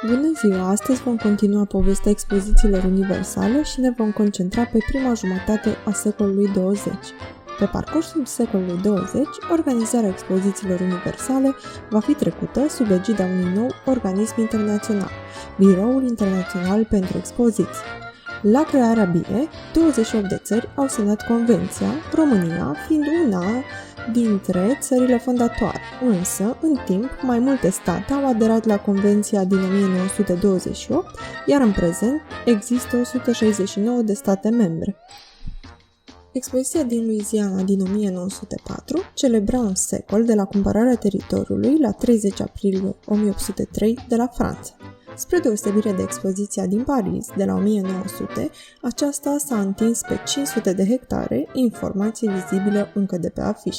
Bună ziua! Astăzi vom continua povestea expozițiilor universale și ne vom concentra pe prima jumătate a secolului 20. Pe parcursul secolului 20, organizarea expozițiilor universale va fi trecută sub egida unui nou organism internațional, Biroul Internațional pentru Expoziții. La crearea BIE, 28 de țări au semnat convenția, România fiind una dintre țările fondatoare, însă, în timp, mai multe state au aderat la convenția din 1928, iar în prezent există 169 de state membre. Expoziția din Louisiana din 1904 celebra un secol de la cumpărarea teritoriului la 30 aprilie 1803 de la Franța. Spre deosebire de expoziția din Paris de la 1900, aceasta s-a întins pe 500 de hectare, informație vizibilă încă de pe afiș.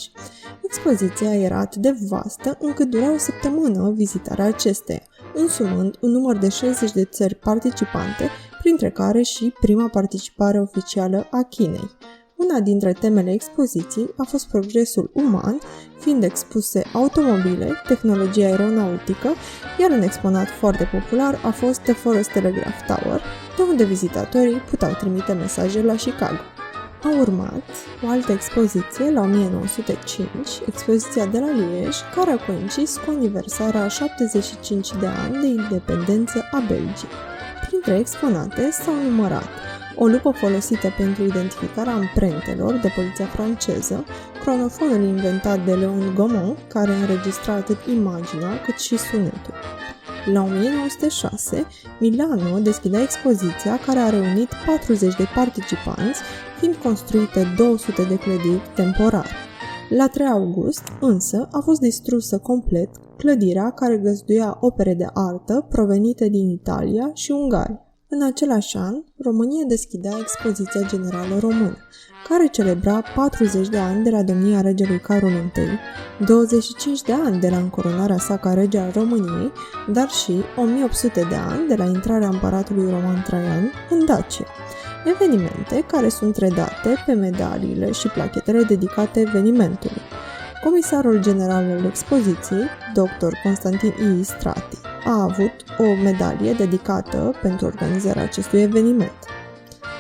Expoziția era atât de vastă încât dura o săptămână vizitarea acesteia, însumând un număr de 60 de țări participante, printre care și prima participare oficială a Chinei. Una dintre temele expoziției a fost progresul uman, fiind expuse automobile, tehnologia aeronautică, iar un exponat foarte popular a fost The Forest Telegraph Tower, de unde vizitatorii puteau trimite mesaje la Chicago. A urmat o altă expoziție la 1905, expoziția de la Liege, care a coincis cu aniversarea a 75 de ani de independență a Belgiei. Printre exponate s-au numărat o lupă folosită pentru identificarea amprentelor de poliția franceză, cronofonul inventat de Léon Gaumont, care înregistra atât imaginea cât și sunetul. La 1906, Milano deschidea expoziția care a reunit 40 de participanți, fiind construite 200 de clădiri temporare. La 3 august, însă, a fost distrusă complet clădirea care găzduia opere de artă provenite din Italia și Ungaria. În același an, România deschidea Expoziția Generală Română, care celebra 40 de ani de la domnia regelui Carol I, 25 de ani de la încoronarea sa ca rege al României, dar și 1800 de ani de la intrarea împăratului Roman Traian în Dacia. Evenimente care sunt redate pe medaliile și plachetele dedicate evenimentului. Comisarul general al expoziției, dr. Constantin I. Strati, a avut o medalie dedicată pentru organizarea acestui eveniment.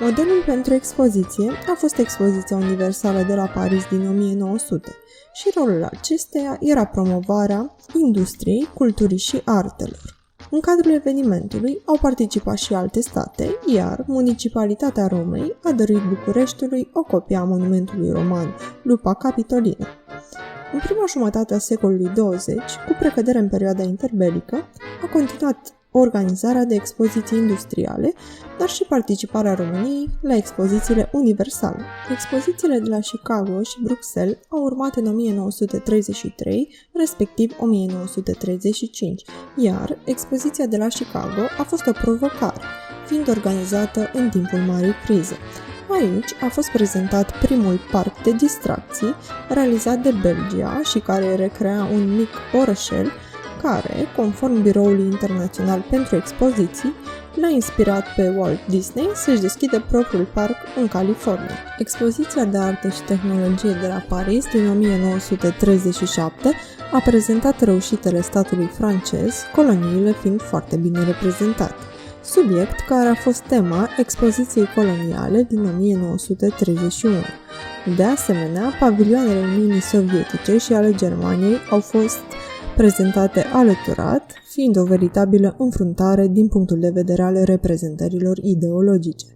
Modelul pentru expoziție a fost Expoziția Universală de la Paris din 1900 și rolul acesteia era promovarea industriei, culturii și artelor. În cadrul evenimentului au participat și alte state, iar Municipalitatea Romei a dăruit Bucureștiului o copie a monumentului roman, Lupa Capitolina. În prima jumătate a secolului 20, cu precădere în perioada interbelică, a continuat organizarea de expoziții industriale, dar și participarea României la expozițiile universale. Expozițiile de la Chicago și Bruxelles au urmat în 1933, respectiv 1935, iar expoziția de la Chicago a fost o provocare, fiind organizată în timpul Marii Crize. Aici a fost prezentat primul parc de distracții realizat de Belgia și care recrea un mic orășel care, conform Biroului Internațional pentru Expoziții, l-a inspirat pe Walt Disney să-și deschidă propriul parc în California. Expoziția de artă și tehnologie de la Paris din 1937 a prezentat reușitele statului francez, coloniile fiind foarte bine reprezentate. Subiect care a fost tema expoziției coloniale din 1931. De asemenea, pavilioanele Uniunii Sovietice și ale Germaniei au fost prezentate alăturat, fiind o veritabilă înfruntare din punctul de vedere al reprezentărilor ideologice.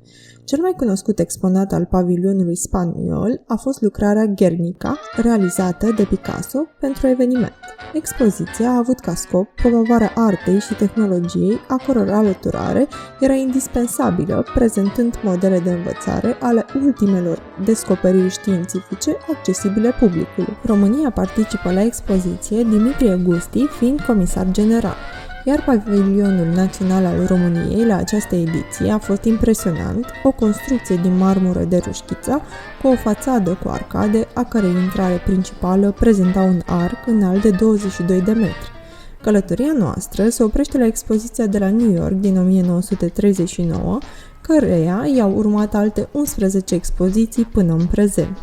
Cel mai cunoscut exponat al pavilionului spaniol a fost lucrarea Guernica, realizată de Picasso pentru eveniment. Expoziția a avut ca scop promovarea artei și tehnologiei, a căror alăturare era indispensabilă, prezentând modele de învățare ale ultimelor descoperiri științifice accesibile publicului. România participă la expoziție, Dimitrie Gusti fiind comisar general. Iar pavilionul național al României la această ediție a fost impresionant, o construcție din marmură de rușchiță cu o fațadă cu arcade, a cărei intrare principală prezenta un arc înalt de 22 de metri. Călătoria noastră se oprește la expoziția de la New York din 1939, căreia i-au urmat alte 11 expoziții până în prezent.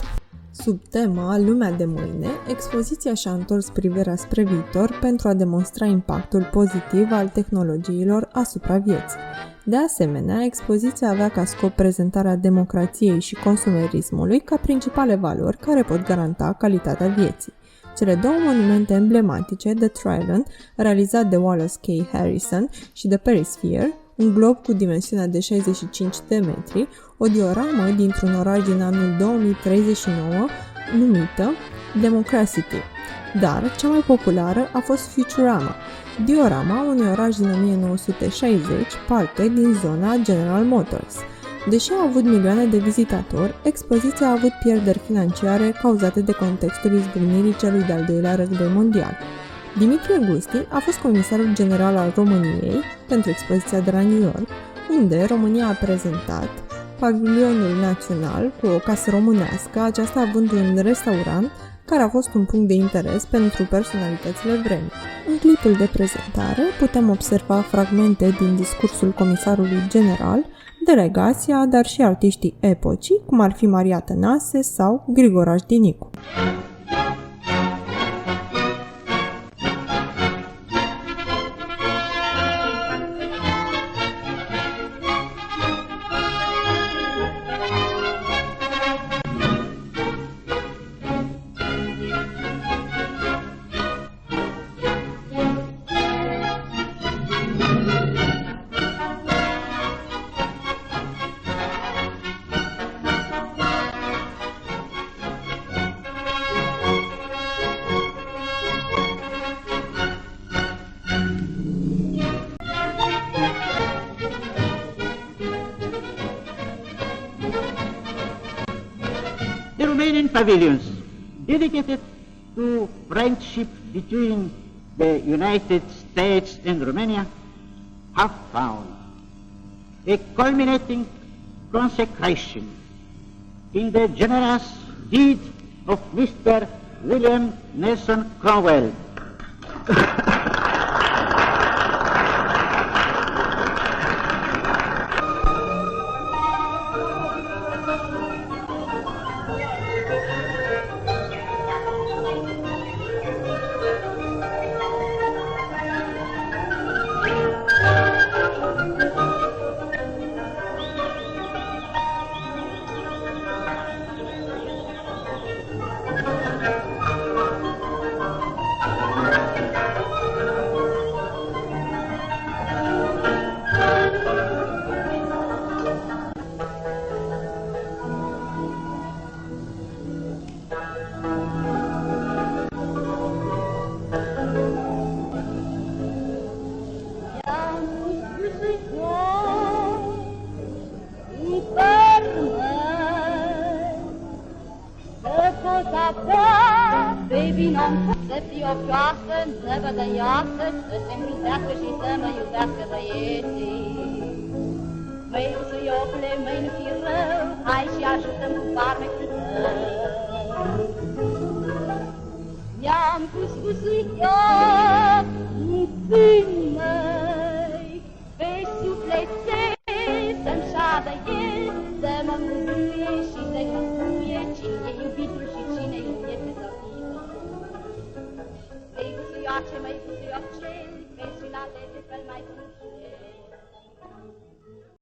Sub tema Lumea de mâine, expoziția și-a întors privirea spre viitor pentru a demonstra impactul pozitiv al tehnologiilor asupra vieții. De asemenea, expoziția avea ca scop prezentarea democrației și consumerismului ca principale valori care pot garanta calitatea vieții. Cele două monumente emblematice, The Trident, realizat de Wallace K. Harrison, și The Perisphere, un glob cu dimensiunea de 65 de metri, o dioramă dintr-un oraș din anul 2039, numită Democracity. Dar cea mai populară a fost Futurama, diorama unui oraș din 1960, parte din zona General Motors. Deși a avut milioane de vizitatori, expoziția a avut pierderi financiare cauzate de contextul izbucnirii celui de-al doilea război mondial. Dimitrie Gusti a fost comisarul general al României pentru expoziția de la New York, unde România a prezentat pavilionul național cu o casă românească, aceasta având un restaurant care a fost un punct de interes pentru personalitățile vremii. În clipul de prezentare putem observa fragmente din discursul comisarului general, delegația, dar și artiștii epocii, cum ar fi Maria Tănase sau Grigoraș Dinicu. The Romanian pavilions, dedicated to friendship between the United States and Romania, have found a culminating consecration in the generous deed of Mr. William Nelson Cromwell. Baby, n-am să fie o fioasă, să vădă iasă, să se împlinească și să mă iubească băieții. Măi, usuiocule, măi, nu fi rău, hai și ajută-mi cu farmecul tău. Mi-am pus usuioc în sân, măi, pe sufletel să-mi șadă el, să mă mângâie și să-i hăsuie cine e iubitul și cine iubie pe zăvită. Măi, usuioace, măi, usuiocel, pe-ți la de fel mai frumos.